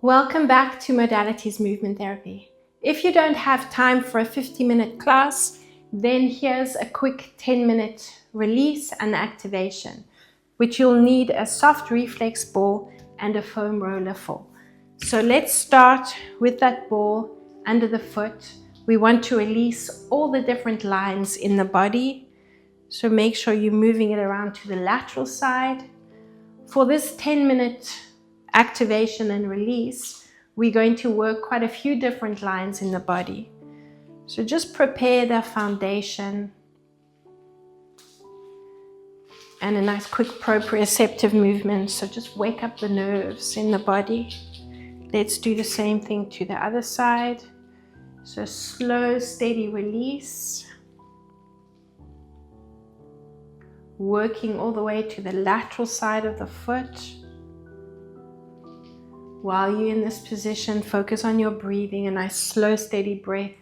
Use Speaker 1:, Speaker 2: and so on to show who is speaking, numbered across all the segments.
Speaker 1: Welcome back to Modalities Movement Therapy. If you don't have time for a 50-minute class, then here's a quick 10-minute release and activation, which you'll need a soft reflex ball and a foam roller for. So let's start with that ball under the foot. We want to release all the different lines in the body. So make sure you're moving it around to the lateral side. For this 10-minute activation and release, we're going to work quite a few different lines in the body. So just prepare the foundation and a nice quick proprioceptive movement. So just wake up the nerves in the body. Let's do the same thing to the other side. So slow, steady release. Working all the way to the lateral side of the foot. While you're in this position, focus on your breathing, a nice slow, steady breath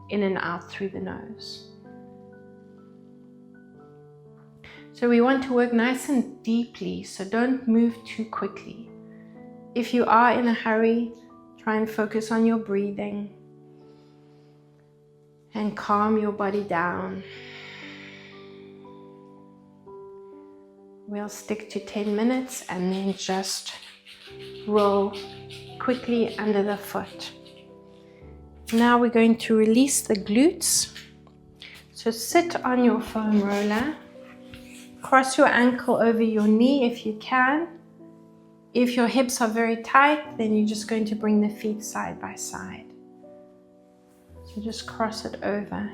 Speaker 1: in and out through the nose. So we want to work nice and deeply, so don't move too quickly. If you are in a hurry, try and focus on your breathing and calm your body down. We'll stick to 10 minutes and then just roll quickly under the foot. Now we're going to release the glutes. So sit on your foam roller. Cross your ankle over your knee if you can. If your hips are very tight, then you're just going to bring the feet side by side. So just cross it over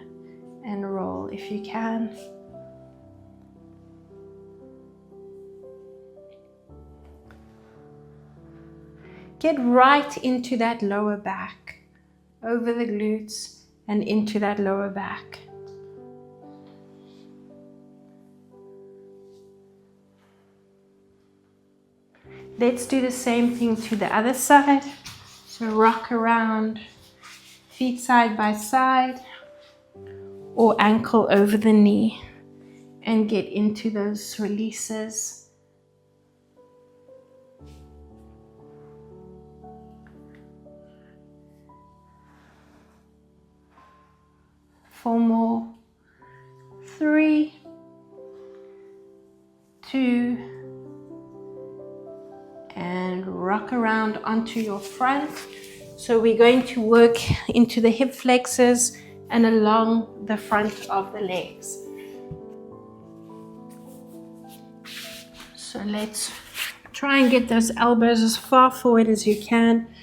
Speaker 1: and roll if you can. Get right into that lower back, over the glutes and into that lower back. Let's do the same thing to the other side. So rock around, feet side by side or ankle over the knee and get into those releases. 4 more, 3, 2, and rock around onto your front. So we're going to work into the hip flexors and along the front of the legs. So let's try and get those elbows as far forward as you can.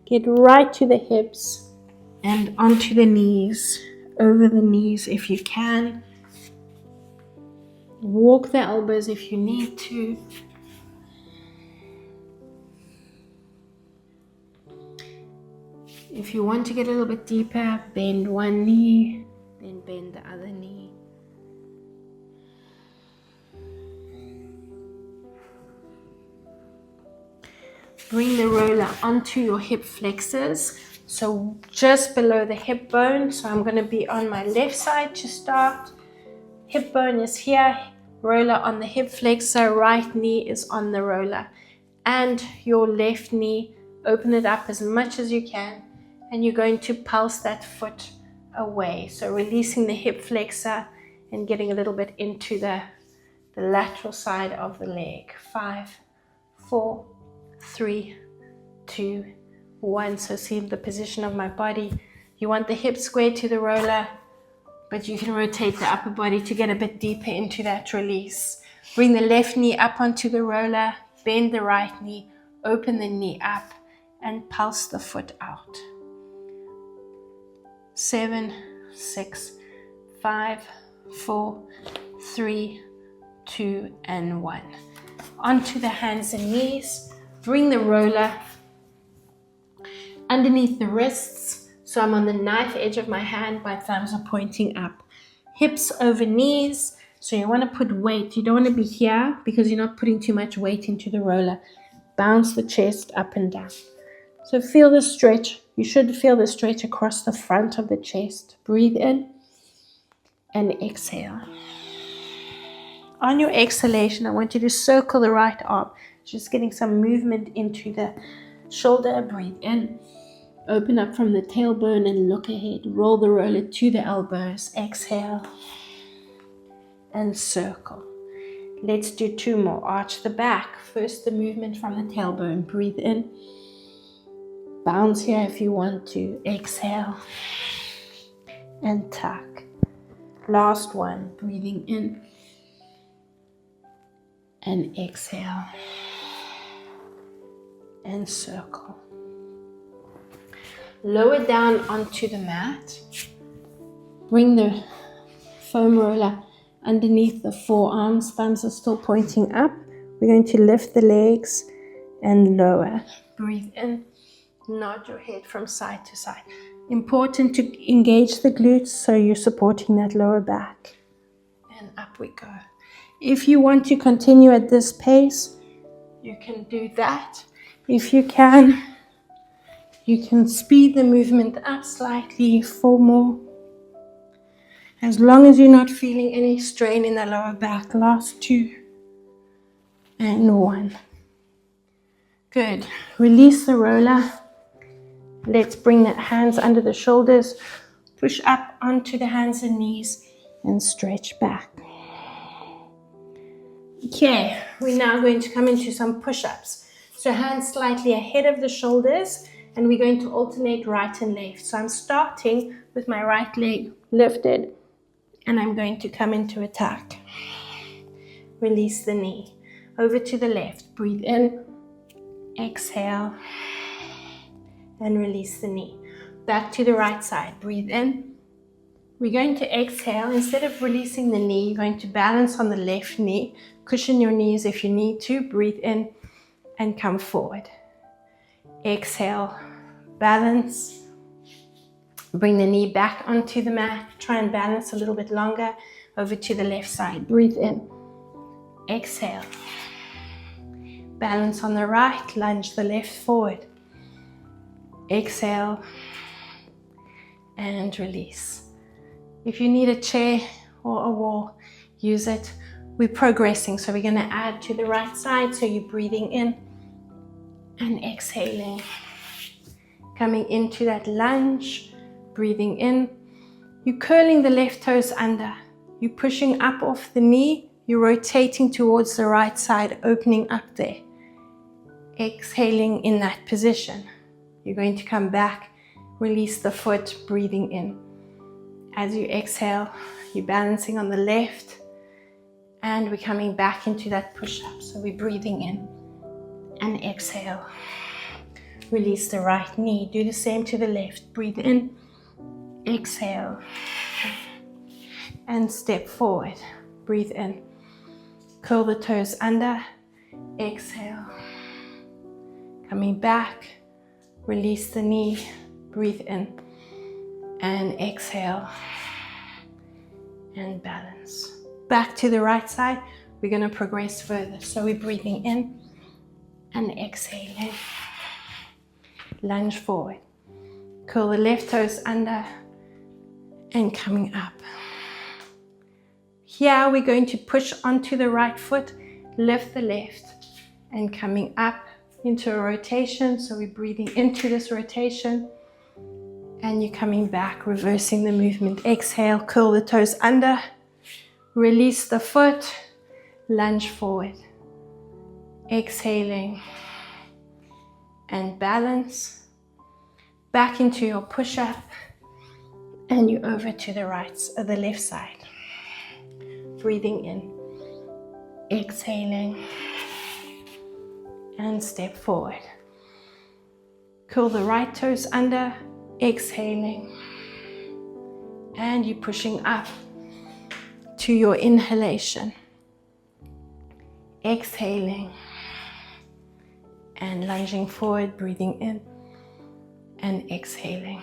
Speaker 1: Get right to the hips and onto the knees. Over the knees if you can. Walk the elbows if you need to. If you want to get a little bit deeper, bend one knee, then bend the other knee. Bring the roller onto your hip flexors. So just below the hip bone. So I'm going to be on my left side to start. Hip bone is here, roller on the hip flexor, right knee is on the roller. And your left knee, open it up as much as you can. And you're going to pulse that foot away. So releasing the hip flexor and getting a little bit into the lateral side of the leg. 5, 4, 3, 2, 1. So see the position of my body. You want the hip square to the roller, but you can rotate the upper body to get a bit deeper into that release. Bring the left knee up onto the roller, bend the right knee, open the knee up, and pulse the foot out. 7, 6, 5, 4, 3, 2, and 1. Onto the hands and knees. Bring the roller underneath the wrists, so I'm on the knife edge of my hand, my thumbs are pointing up. Hips over knees, so you want to put weight. You don't want to be here because you're not putting too much weight into the roller. Bounce the chest up and down. So feel the stretch. You should feel the stretch across the front of the chest. Breathe in and exhale. On your exhalation, I want you to circle the right arm, just getting some movement into the shoulder, breathe in. Open up from the tailbone and look ahead. Roll the roller to the elbows. Exhale and circle. Let's do 2 more. Arch the back. First, the movement from the tailbone. Breathe in. Bounce here if you want to. Exhale and tuck. Last one. Breathing in and exhale and circle. Lower down onto the mat. Bring the foam roller underneath the forearms. Thumbs are still pointing up. We're going to lift the legs and lower. Breathe in. Nod your head from side to side. Important to engage the glutes so you're supporting that lower back. And up we go. If you want to continue at this pace, you can do that. If you can speed the movement up slightly. 4 more. As long as you're not feeling any strain in the lower back. Last 2 and 1. Good. Release the roller. Let's bring the hands under the shoulders. Push up onto the hands and knees and stretch back. Okay, we're now going to come into some push-ups. So hands slightly ahead of the shoulders, and we're going to alternate right and left. So I'm starting with my right leg lifted, and I'm going to come into a tuck. Release the knee. Over to the left. Breathe in. Exhale. And release the knee. Back to the right side. Breathe in. We're going to exhale. Instead of releasing the knee, you're going to balance on the left knee. Cushion your knees if you need to. Breathe in and come forward. Exhale. Balance. Bring the knee back onto the mat. Try and balance a little bit longer. Over to the left side. Breathe in. Exhale. Balance on the right. Lunge the left forward. Exhale and release. If you need a chair or a wall, use it. We're progressing, so we're going to add to the right side. So you're breathing in and exhaling. Coming into that lunge, breathing in. You're curling the left toes under. You're pushing up off the knee. You're rotating towards the right side, opening up there. Exhaling in that position. You're going to come back, release the foot, breathing in. As you exhale, you're balancing on the left, and we're coming back into that push-up. So we're breathing in and exhale. Release the right knee. Do the same to the left. Breathe in, exhale, and step forward. Breathe in. Curl the toes under, exhale. Coming back. Release the knee, breathe in, and exhale, and balance. Back to the right side, we're going to progress further. So we're breathing in and exhaling. Lunge forward. Curl the left toes under and coming up. Here we're going to push onto the right foot, lift the left, and coming up into a rotation. So we're breathing into this rotation and you're coming back, reversing the movement. Exhale, curl the toes under, release the foot, lunge forward. Exhaling and balance. Back into your push-up and you're over to the the left side. Breathing in, exhaling, and step forward. Curl the right toes under, exhaling, and you're pushing up to your inhalation. Exhaling and lunging forward, breathing in and exhaling.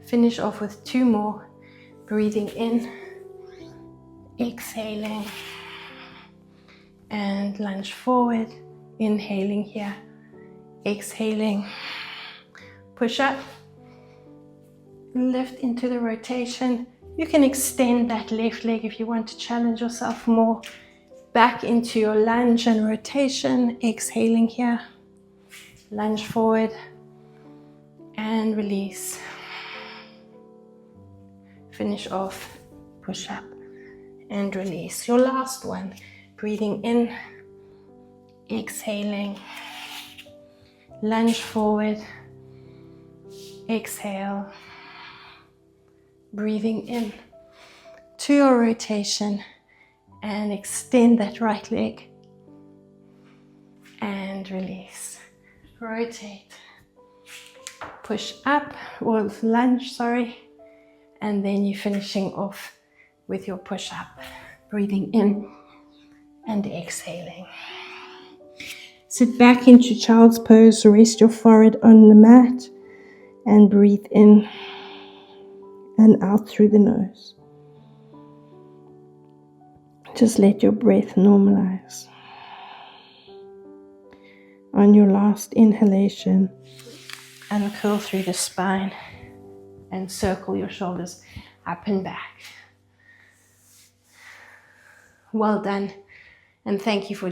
Speaker 1: Finish off with 2 more. Breathing in, exhaling, and lunge forward, inhaling here, exhaling, push up, lift into the rotation. You can extend that left leg if you want to challenge yourself more. Back into your lunge and rotation, exhaling here, Lunge forward and release. Finish off, push up and release. Your last one, breathing in, exhaling, lunge forward, exhale, breathing in to your rotation and extend that right leg and release. Rotate, push up, or lunge, sorry, and then you're finishing off with your push up, breathing in and exhaling. Sit back into child's pose, rest your forehead on the mat and breathe in and out through the nose. Just let your breath normalize. On your last inhalation, uncurl through the spine and circle your shoulders up and back. Well done, and thank you for